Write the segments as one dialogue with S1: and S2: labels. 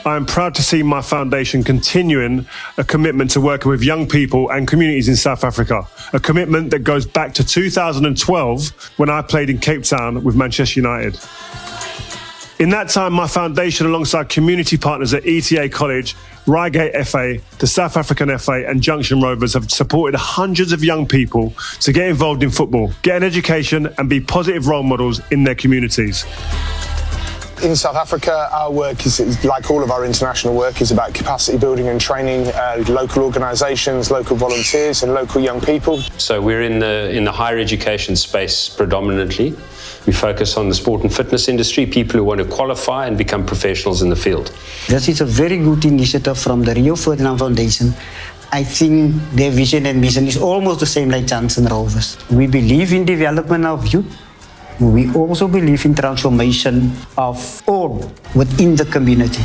S1: I am proud to see my foundation continuing a commitment to working with young people and communities in South Africa, a commitment that goes back to 2012 when I played in Cape Town with Manchester United. In that time, my foundation, alongside community partners at ETA College, Reigate FA, the South African FA and Junction Rovers, have supported hundreds of young people to get involved in football, get an education and be positive role models in their communities.
S2: In South Africa, our work is, like all of our international work, is about capacity building and training local organisations, local volunteers and local young people.
S3: So we're in the higher education space predominantly. We focus on the sport and fitness industry, people who want to qualify and become professionals in the field.
S4: This is a very good initiative from the Rio Ferdinand Foundation. I think their vision and mission is almost the same like Johnson Rovers. We believe in development of youth. We also believe in transformation of all within the community.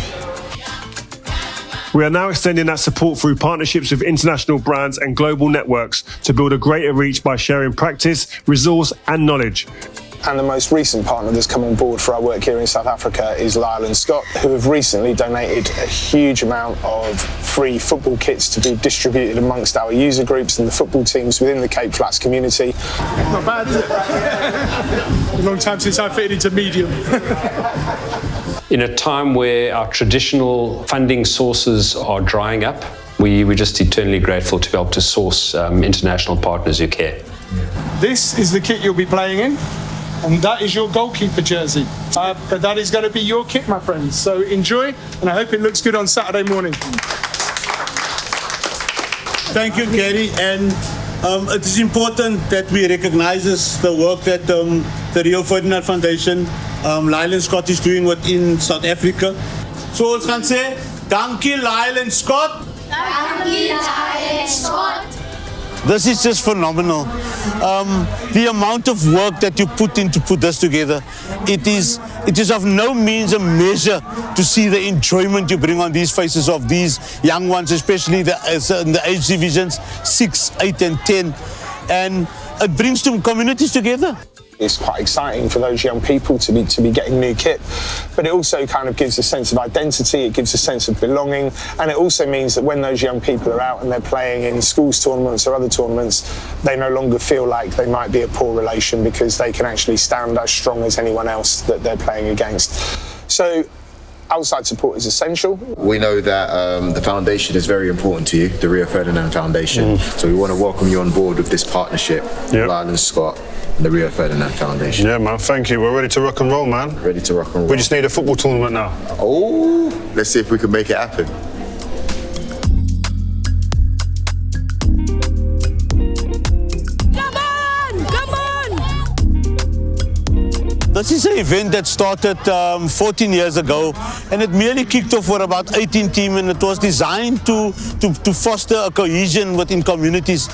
S1: We are now extending that support through partnerships with international brands and global networks to build a greater reach by sharing practice, resource and knowledge.
S2: And the most recent partner that's come on board for our work here in South Africa is Lyle Scott, who have recently donated a huge amount of free football kits to be distributed amongst our user groups and the football teams within the Cape Flats community.
S5: Not bad, is it? A long time since I fitted into medium.
S3: In a time where our traditional funding sources are drying up, we're just eternally grateful to be able to source international partners who care.
S5: This is the kit you'll be playing in. And that is your goalkeeper jersey. But that is going to be your kit, my friends. So enjoy, and I hope it looks good on Saturday morning.
S6: Thank you, Gary. And it is important that we recognize the work that the Rio Ferdinand Foundation, Lyle Scott is doing within South Africa. So ons gaan sê, dankie Lyle Scott.
S7: Dankie Lyle Scott.
S6: This is just phenomenal. The amount of work that you put in to put this together, it is of no means a measure to see the enjoyment you bring on these faces of these young ones, especially in the age divisions 6, 8 and 10. And it brings two communities together.
S2: It's quite exciting for those young people to be getting new kit, but it also kind of gives a sense of identity, it gives a sense of belonging, and it also means that when those young people are out and they're playing in schools tournaments or other tournaments, they no longer feel like they might be a poor relation because they can actually stand as strong as anyone else that they're playing against. So outside support is essential.
S8: We know that the foundation is very important to you, the Rio Ferdinand Foundation, so we want to welcome you on board with this partnership, Lyle Scott, the Rio Ferdinand Foundation.
S1: Yeah, man, thank you. We're ready to rock and roll, man.
S8: Ready to rock and roll.
S1: We just need a football tournament now.
S8: Oh, let's see if we can make it happen.
S7: Come on!
S6: This is an event that started 14 years ago, and it merely kicked off for about 18 teams, and it was designed to foster a cohesion within communities.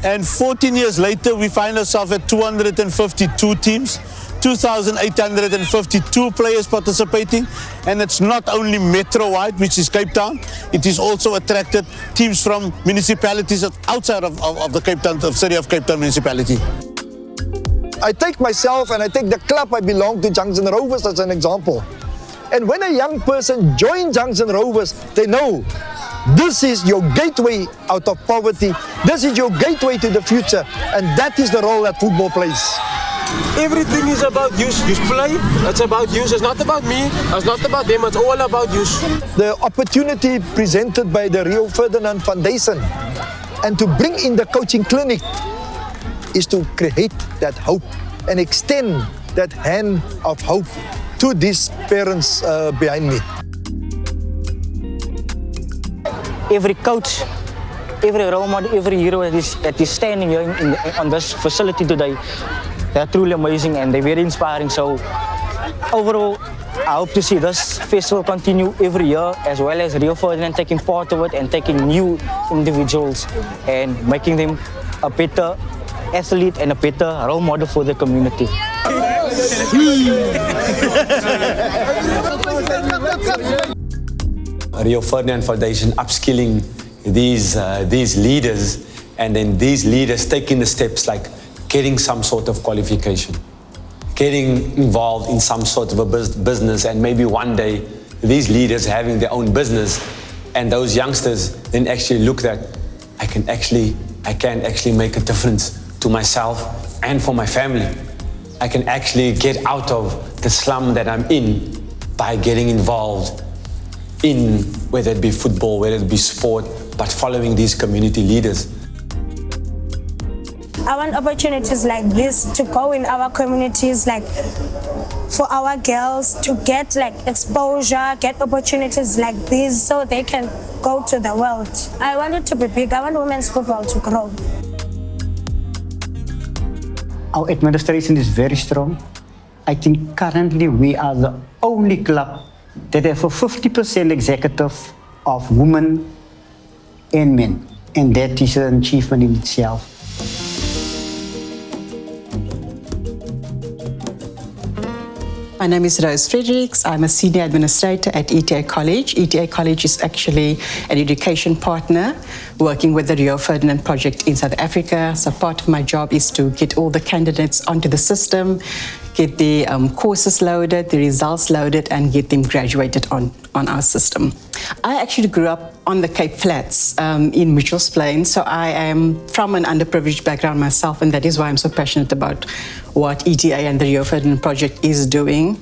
S6: And 14 years later, we find ourselves at 252 teams, 2,852 players participating, and it's not only metro-wide, which is Cape Town, it is also attracted teams from municipalities outside of the Cape Town, the city of Cape Town municipality.
S9: I take myself and I take the club I belong to, Junction Rovers, as an example. And when a young person joins Junction Rovers, they know this is your gateway out of poverty. This is your gateway to the future. And that is the role that football plays.
S10: Everything is about you. You play, it's about you. It's not about me, it's not about them, it's all about you.
S9: The opportunity presented by the Rio Ferdinand Foundation and to bring in the coaching clinic is to create that hope and extend that hand of hope to these parents behind me.
S4: Every coach, every role model, every hero that is standing here on this facility today, they're truly amazing and they're very inspiring. So overall, I hope to see this festival continue every year, as well as Rio Ferdinand taking part of it and taking new individuals and making them a better athlete and a better role model for the community.
S11: Rio Ferdinand Foundation upskilling these leaders, and then these leaders taking the steps like getting some sort of qualification, getting involved in some sort of a business, and maybe one day these leaders having their own business, and those youngsters then actually look that I can actually make a difference to myself and for my family. I can actually get out of the slum that I'm in by getting involved in, whether it be football, whether it be sport, but following these community leaders.
S12: I want opportunities like this to go in our communities, like for our girls to get like exposure, get opportunities like this so they can go to the world. I want it to be big. I want women's football to grow.
S13: Our administration is very strong. I think currently we are the only club that have a 50% executive of women and men, and that is an achievement in itself.
S14: My name is Rose Fredericks. I'm a senior administrator at ETA College. ETA College is actually an education partner working with the Rio Ferdinand project in South Africa. So part of my job is to get all the candidates onto the system, get the courses loaded, the results loaded, and get them graduated on our system. I actually grew up on the Cape Flats in Mitchells Plain, so I am from an underprivileged background myself, and that is why I'm so passionate about what ETA and the Rio Ferdinand project is doing.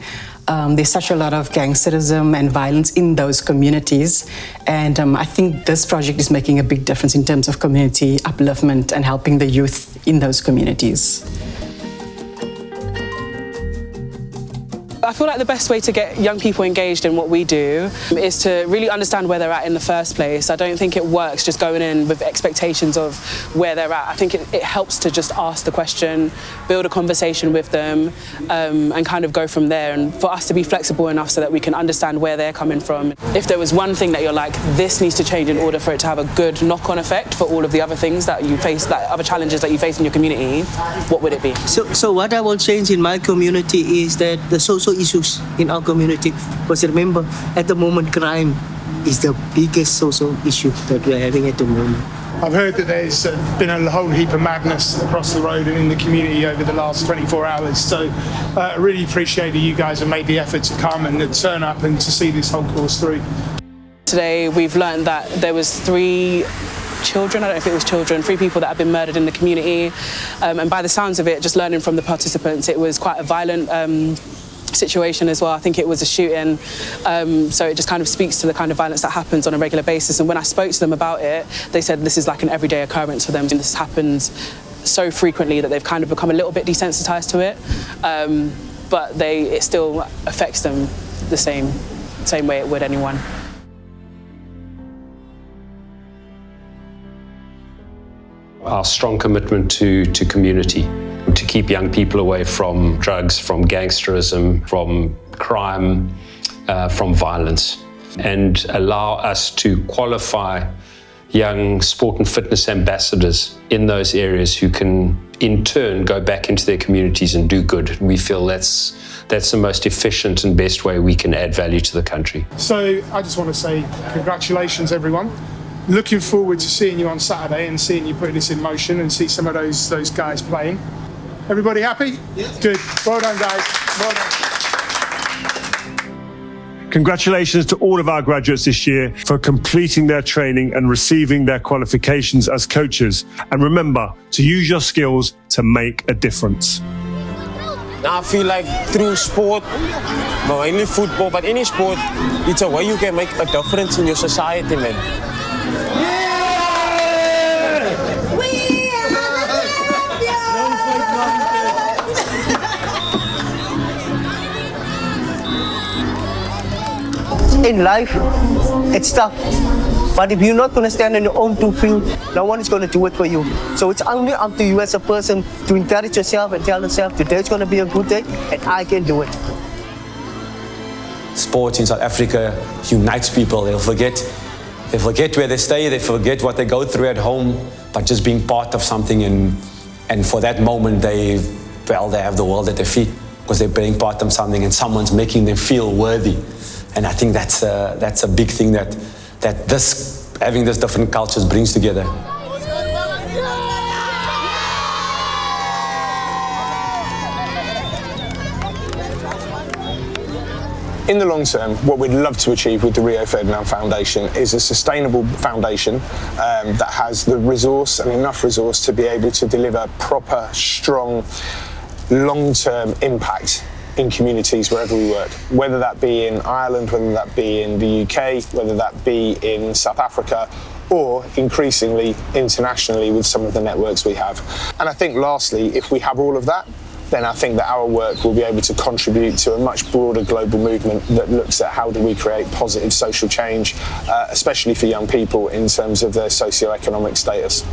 S14: There's such a lot of gangsterism and violence in those communities, and I think this project is making a big difference in terms of community upliftment and helping the youth in those communities.
S15: I feel like the best way to get young people engaged in what we do is to really understand where they're at in the first place. I don't think it works just going in with expectations of where they're at. I think it helps to just ask the question, build a conversation with them, and kind of go from there. And for us to be flexible enough so that we can understand where they're coming from. If there was one thing that you're like, this needs to change in order for it to have a good knock-on effect for all of the other things that you face, like other challenges that you face in your community, what would it be?
S16: So what I will change in my community is that the social issues in our community, because remember, at the moment, crime is the biggest social issue that we're having at the moment.
S5: I've heard that there's been a whole heap of madness across the road and in the community over the last 24 hours. So I really appreciate that you guys have made the effort to come and to turn up and to see this whole course through.
S15: Today we've learned that there was 3 children, I don't know if it was children, 3 people that have been murdered in the community. And by the sounds of it, just learning from the participants, it was quite a violent situation as well. I think it was a shooting, so it just kind of speaks to the kind of violence that happens on a regular basis. And when I spoke to them about it, they said this is like an everyday occurrence for them, and this happens so frequently that they've kind of become a little bit desensitized to it, but it still affects them the same way it would anyone.
S3: Our strong commitment to community, to keep young people away from drugs, from gangsterism, from crime, from violence, and allow us to qualify young sport and fitness ambassadors in those areas who can in turn go back into their communities and do good. We feel that's the most efficient and best way we can add value to the country.
S5: So I just want to say congratulations, everyone. Looking forward to seeing you on Saturday and seeing you put this in motion and see some of those guys playing. Everybody happy? Yes. Good. Well done, guys. Well done.
S1: Congratulations to all of our graduates this year for completing their training and receiving their qualifications as coaches. And remember to use your skills to make a difference.
S10: I feel like through sport, not only football, but any sport, it's a way you can make a difference in your society, man.
S16: In life, it's tough. But if you're not going to stand on your own 2 feet, no one is going to do it for you. So it's only up to you as a person to encourage yourself and tell yourself, today's going to be a good day and I can do it.
S11: Sport in South Africa unites people. They forget where they stay, they forget what they go through at home, but just being part of something, and for that moment they have the world at their feet. because they're being part of something and someone's making them feel worthy. And I think that's a big thing that having this different cultures brings together.
S2: In the long term, what we'd love to achieve with the Rio Ferdinand Foundation is a sustainable foundation that has the resource and enough resource to be able to deliver proper, strong, long-term impact in communities wherever we work, whether that be in Ireland, whether that be in the UK, whether that be in South Africa, or increasingly internationally with some of the networks we have. And I think lastly, if we have all of that, then I think that our work will be able to contribute to a much broader global movement that looks at how do we create positive social change, especially for young people in terms of their socio-economic status.